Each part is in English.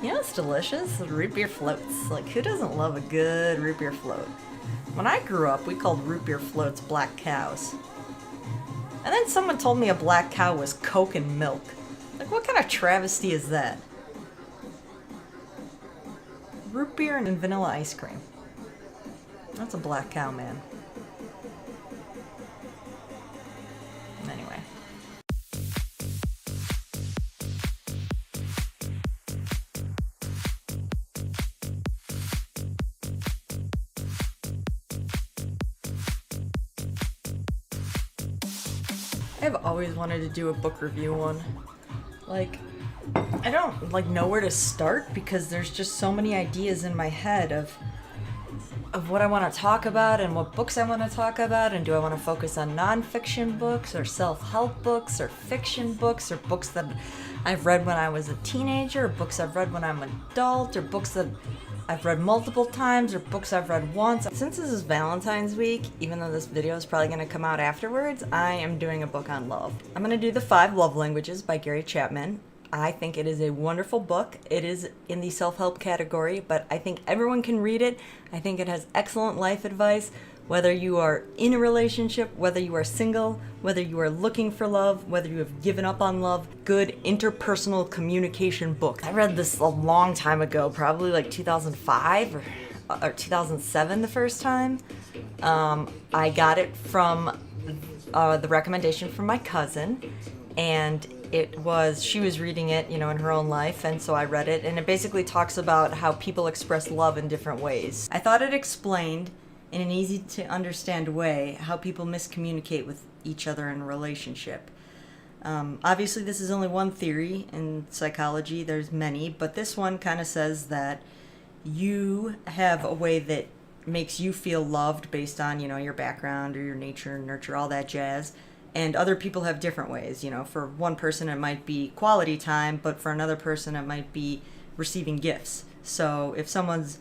You know, it's delicious. Root beer floats. Like, who doesn't love a good root beer float? When I grew up, we called root beer floats black cows. And then someone told me a black cow was Coke and milk. Like, what kind of travesty is that? Root beer and vanilla ice cream. That's a black cow, man. Anyway. I've always wanted to do a book review one. Like, I don't know where to start because there's just so many ideas in my head of what I want to talk about and what books I want to talk about, and do I want to focus on nonfiction books or self-help books or fiction books or books that I've read when I was a teenager, or books I've read when I'm an adult, or books that I've read multiple times, or books I've read once. Since this is Valentine's week, even though this video is probably going to come out afterwards, I am doing a book on love. I'm going to do The 5 Love Languages by Gary Chapman. I think it is a wonderful book. It is in the self-help category, but I think everyone can read it. I think it has excellent life advice, whether you are in a relationship, whether you are single, whether you are looking for love, whether you have given up on love. Good interpersonal communication book. I read this a long time ago, probably like 2005 or 2007 the first time. I got it from the recommendation from my cousin, and she was reading it, in her own life, and so I read it, and it basically talks about how people express love in different ways. I thought it explained in an easy to understand way how people miscommunicate with each other in a relationship. Obviously this is only one theory in psychology, there's many, but this one kind of says that you have a way that makes you feel loved based on, your background or your nature and nurture, all that jazz. And other people have different ways. For one person it might be quality time, but for another person it might be receiving gifts. So if someone's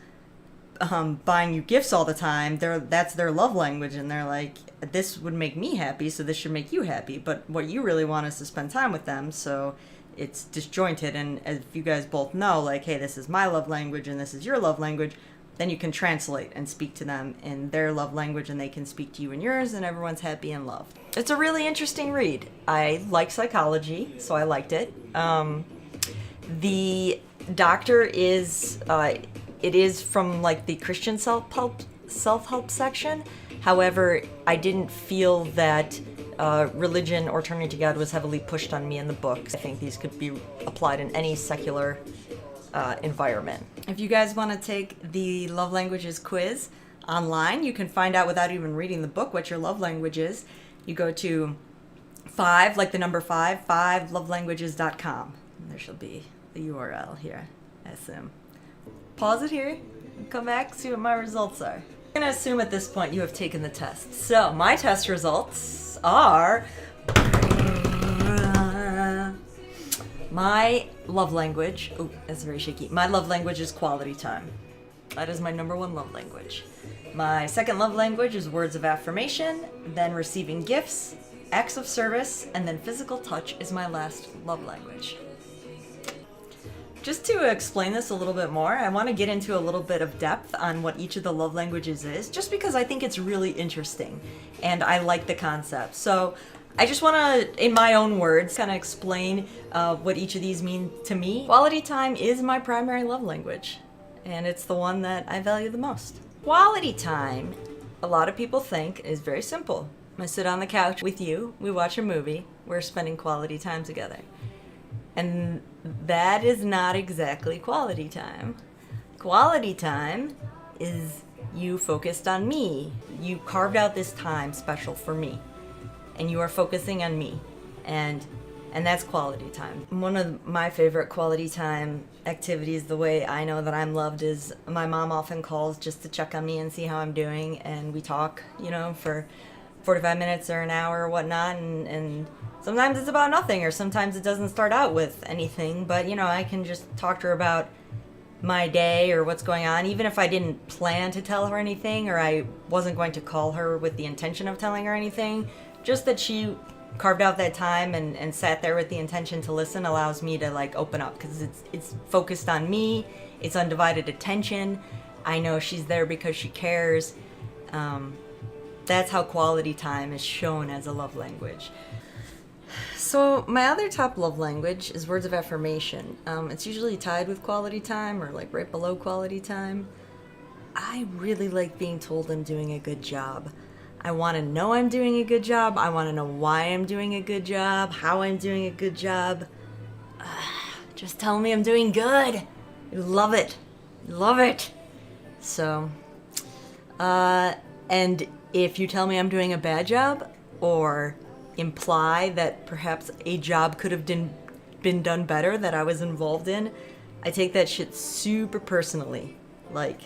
buying you gifts all the time, that's their love language, and they're like, this would make me happy, so this should make you happy. But what you really want is to spend time with them, so it's disjointed. And if you guys both know, like, hey, this is my love language and this is your love language, then you can translate and speak to them in their love language, and they can speak to you in yours, and everyone's happy and loved. It's a really interesting read. I like psychology, so I liked it. The doctor is, it is from like the Christian self-help section. However, I didn't feel that religion or turning to God was heavily pushed on me in the book. I think these could be applied in any secular environment. If you guys want to take the love languages quiz online, you can find out without even reading the book what your love language is. You go to 5, like the number 5, 5lovelanguages.com. There shall be the URL here, I assume. Pause it here, come back, see what my results are. I'm gonna assume at this point you have taken the test. So my test results are my love language. Oh, that's very shaky. My love language is quality time. That is my number 1 love language. My second love language is words of affirmation, then receiving gifts, acts of service, and then physical touch is my last love language. Just to explain this a little bit more, I want to get into a little bit of depth on what each of the love languages is, just because I think it's really interesting and I like the concept. So I just want to, in my own words, kind of explain what each of these mean to me. Quality time is my primary love language, and it's the one that I value the most. Quality time, a lot of people think, is very simple. I sit on the couch with you, we watch a movie, we're spending quality time together. And that is not exactly quality time. Quality time is you focused on me. You carved out this time special for me, and you are focusing on me, and that's quality time. One of my favorite quality time activities, the way I know that I'm loved, is my mom often calls just to check on me and see how I'm doing, and we talk, for 45 minutes or an hour or whatnot, and sometimes it's about nothing, or sometimes it doesn't start out with anything, but I can just talk to her about my day or what's going on, even if I didn't plan to tell her anything, or I wasn't going to call her with the intention of telling her anything, just that she carved out that time and sat there with the intention to listen allows me to like open up, because it's focused on me. It's undivided attention. I know she's there because she cares. That's how quality time is shown as a love language. So my other top love language is words of affirmation. It's usually tied with quality time or like right below quality time. I really like being told I'm doing a good job. I want to know I'm doing a good job. I want to know why I'm doing a good job, how I'm doing a good job. Just tell me I'm doing good. I love it. Love it. So, and if you tell me I'm doing a bad job or imply that perhaps a job could have been done better that I was involved in, I take that shit super personally. Like,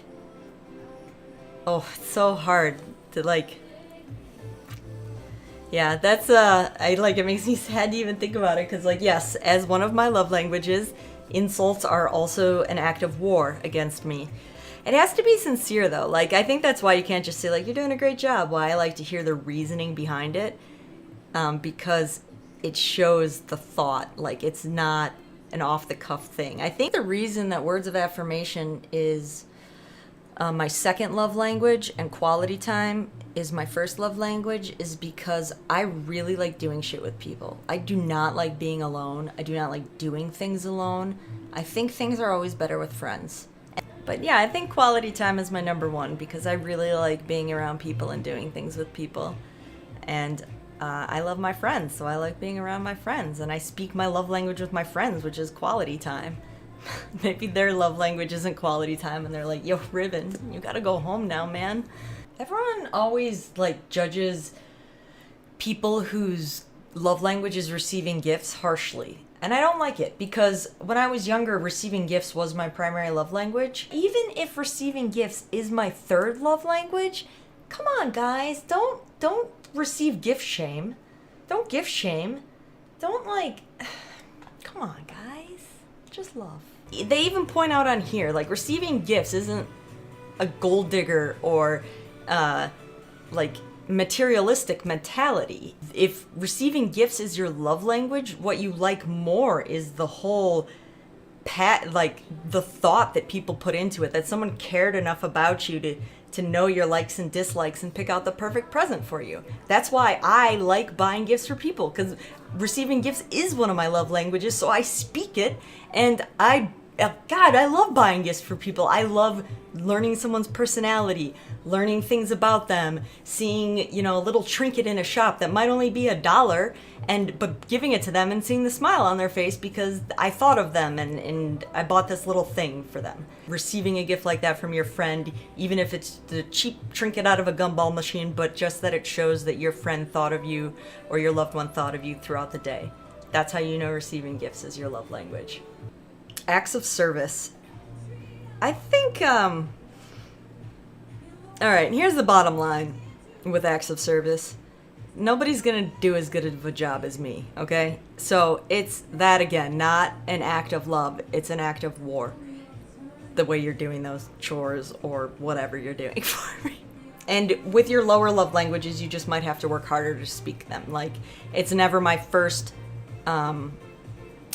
oh, it's so hard to like, yeah, that's, it makes me sad to even think about it, because, like, yes, as one of my love languages, insults are also an act of war against me. It has to be sincere, though. Like, I think that's why you can't just say, like, you're doing a great job. Why I like to hear the reasoning behind it, because it shows the thought. Like, it's not an off-the-cuff thing. I think the reason that words of affirmation is my second love language and quality time is my first love language is because I really like doing shit with people. I do not like being alone. I do not like doing things alone. I think things are always better with friends. But yeah, I think quality time is my number one because I really like being around people and doing things with people. And I love my friends, so I like being around my friends. And I speak my love language with my friends, which is quality time. Maybe their love language isn't quality time and they're like, yo, Ribbon, you gotta go home now, man. Everyone always like judges people whose love language is receiving gifts harshly. And I don't like it because when I was younger, receiving gifts was my primary love language. Even if receiving gifts is my third love language, come on, guys, don't receive gift shame. Don't gift shame. Don't like, come on, guys, just love. They even point out on here, like, receiving gifts isn't a gold digger or like materialistic mentality. If receiving gifts is your love language, what you like more is the whole like the thought that people put into it, that someone cared enough about you to know your likes and dislikes and pick out the perfect present for you. That's why I like buying gifts for people, because receiving gifts is one of my love languages, so I speak it, and God, I love buying gifts for people. I love learning someone's personality, learning things about them, seeing, you know, a little trinket in a shop that might only be $1, but giving it to them and seeing the smile on their face because I thought of them and I bought this little thing for them. Receiving a gift like that from your friend, even if it's the cheap trinket out of a gumball machine, but just that it shows that your friend thought of you or your loved one thought of you throughout the day. That's how you know receiving gifts is your love language. Acts of service. I think, all right, here's the bottom line with acts of service. Nobody's gonna do as good of a job as me, okay? So it's that again, not an act of love, it's an act of war. The way you're doing those chores or whatever you're doing for me. And with your lower love languages, you just might have to work harder to speak them. Like, it's never my first,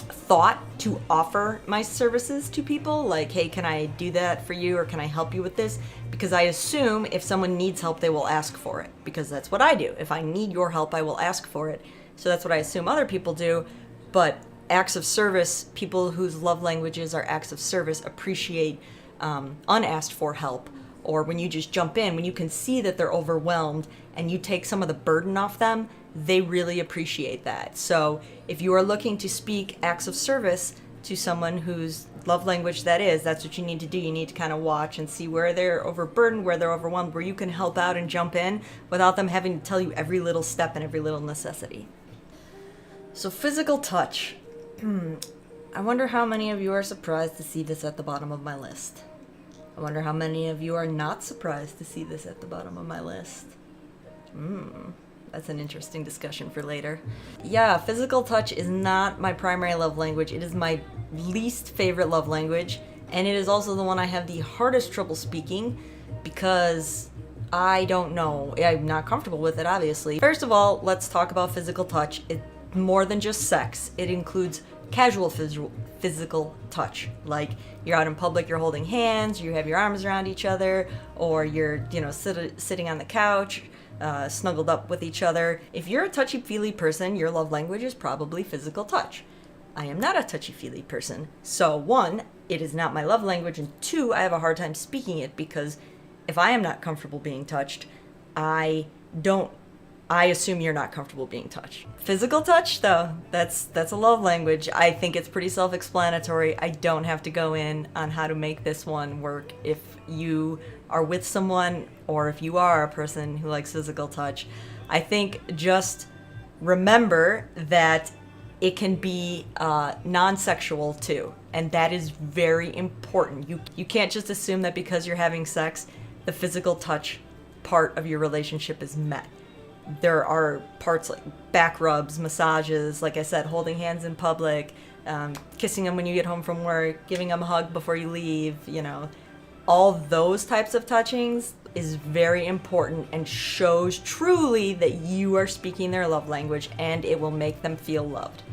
thought to offer my services to people, like, hey, can I do that for you or can I help you with this? Because I assume if someone needs help, they will ask for it, because that's what I do. If I need your help, I will ask for it. So that's what I assume other people do. But acts of service, people whose love languages are acts of service, appreciate unasked for help, or when you just jump in, when you can see that they're overwhelmed and you take some of the burden off them, they really appreciate that. So if you are looking to speak acts of service to someone whose love language that is, that's what you need to do. You need to kind of watch and see where they're overburdened, where they're overwhelmed, where you can help out and jump in without them having to tell you every little step and every little necessity. So physical touch. I wonder how many of you are surprised to see this at the bottom of my list. I wonder how many of you are not surprised to see this at the bottom of my list. That's an interesting discussion for later. Yeah, physical touch is not my primary love language. It is my least favorite love language, and it is also the one I have the hardest trouble speaking because I don't know. I'm not comfortable with it, obviously. First of all, let's talk about physical touch. It's more than just sex. It includes casual physical touch. Like you're out in public, you're holding hands, you have your arms around each other, or you're, sitting on the couch, snuggled up with each other. If you're a touchy-feely person, your love language is probably physical touch. I am not a touchy-feely person. So one, it is not my love language, and two, I have a hard time speaking it because if I am not comfortable being touched, I assume you're not comfortable being touched. Physical touch, though, that's a love language. I think it's pretty self-explanatory. I don't have to go in on how to make this one work. If you are with someone or if you are a person who likes physical touch, I think just remember that it can be non-sexual too, and that is very important. You can't just assume that because you're having sex, the physical touch part of your relationship is met. There are parts like back rubs, massages, like I said, holding hands in public, kissing them when you get home from work, giving them a hug before you leave, all those types of touchings is very important and shows truly that you are speaking their love language, and it will make them feel loved.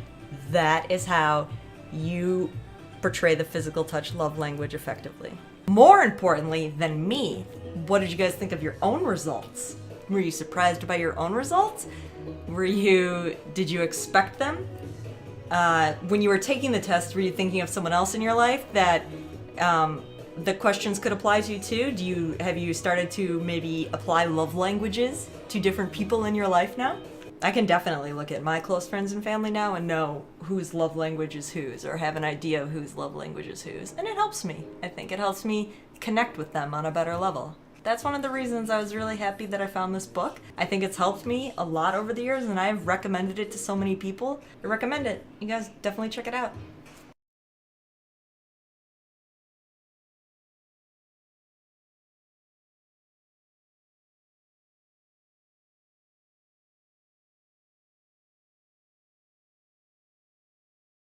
That is how you portray the physical touch love language effectively. More importantly than me, what did you guys think of your own results? Were you surprised by your own results? Did you expect them? When you were taking the test, were you thinking of someone else in your life that the questions could apply to too? Have you started to maybe apply love languages to different people in your life now? I can definitely look at my close friends and family now and know whose love language is whose, or have an idea of whose love language is whose. And it helps me. I think it helps me connect with them on a better level. That's one of the reasons I was really happy that I found this book. I think it's helped me a lot over the years, and I've recommended it to so many people. I recommend it. You guys definitely check it out.